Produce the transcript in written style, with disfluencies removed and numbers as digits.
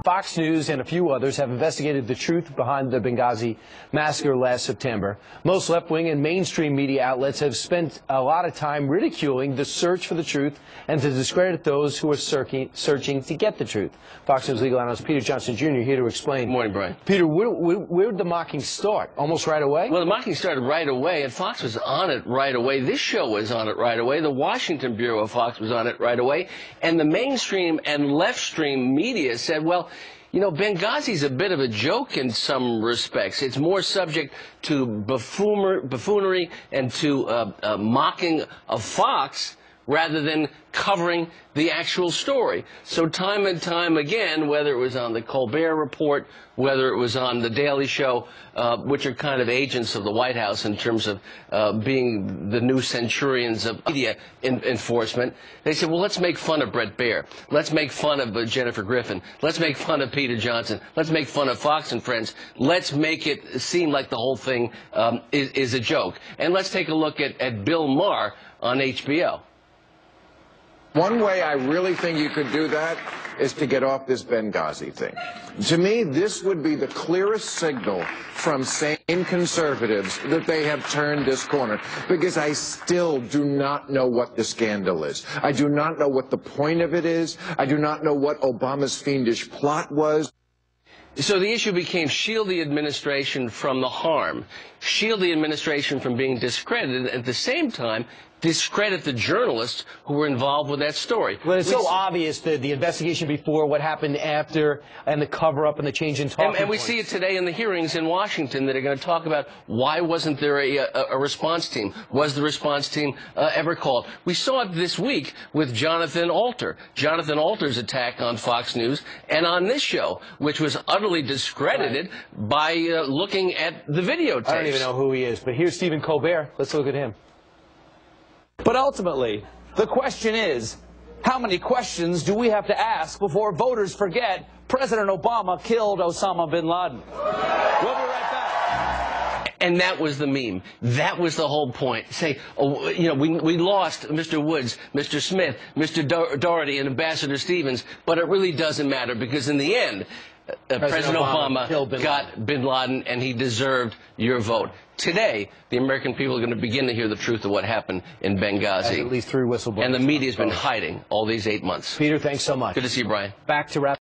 Fox News and a few others have investigated the truth behind the Benghazi massacre last September. Most left-wing and mainstream media outlets have spent a lot of time ridiculing the search for the truth and to discredit those who are searching to get the truth. Fox News legal analyst Peter Johnson Jr. here to explain. Good morning, Brian. Peter, where did the mocking start? Almost right away? Well, the mocking started right away, and Fox was on it right away. This show was on it right away. The Washington Bureau of Fox was on it right away. And the mainstream and left-stream media said, well, you know, Benghazi's a bit of a joke in some respects. It's more subject to buffoonery and to mocking of Fox rather than covering the actual story. So time and time again, whether it was on the Colbert report, whether it was on the Daily Show, which are kind of agents of the White House in terms of being the new centurions of media enforcement, they said, well, let's make fun of Bret Baier. Let's make fun of Jennifer Griffin. Let's make fun of Peter Johnson. Let's make fun of Fox and Friends. Let's make it seem like the whole thing is a joke. And let's take a look at Bill Maher on HBO. One way I really think you could do that is to get off this Benghazi thing. To me, this would be the clearest signal from sane conservatives that they have turned this corner, because I still do not know what the scandal is. I do not know what the point of it is. I do not know what Obama's fiendish plot was. So the issue became shield the administration from the harm, shield the administration from being discredited, and at the same time discredit the journalists who were involved with that story. Well, it's so obvious, the investigation before, what happened after, and the cover-up and the change in talking and we points. see it today in the hearings in Washington that are going to talk about why wasn't there a response team? Was the response team ever called? We saw it this week with Jonathan Alter. Jonathan Alter's attack on Fox News and on this show, which was utterly discredited by looking at the videotapes. I don't even know who he is, but here's Stephen Colbert. Let's look at him. But ultimately, the question is, how many questions do we have to ask before voters forget President Obama killed Osama bin Laden? We'll be right back. And that was the meme. That was the whole point. Say, oh, you know, we lost Mr. Woods, Mr. Smith, Mr. Doherty, and Ambassador Stevens, but it really doesn't matter, because in the end, President Obama got bin Laden, and he deserved your vote. Today, the American people are going to begin to hear the truth of what happened in Benghazi. At least 3 whistleblowers. And the media's been hiding all these 8 months. Peter, thanks so much. Good to see you, Brian. Back to wrap.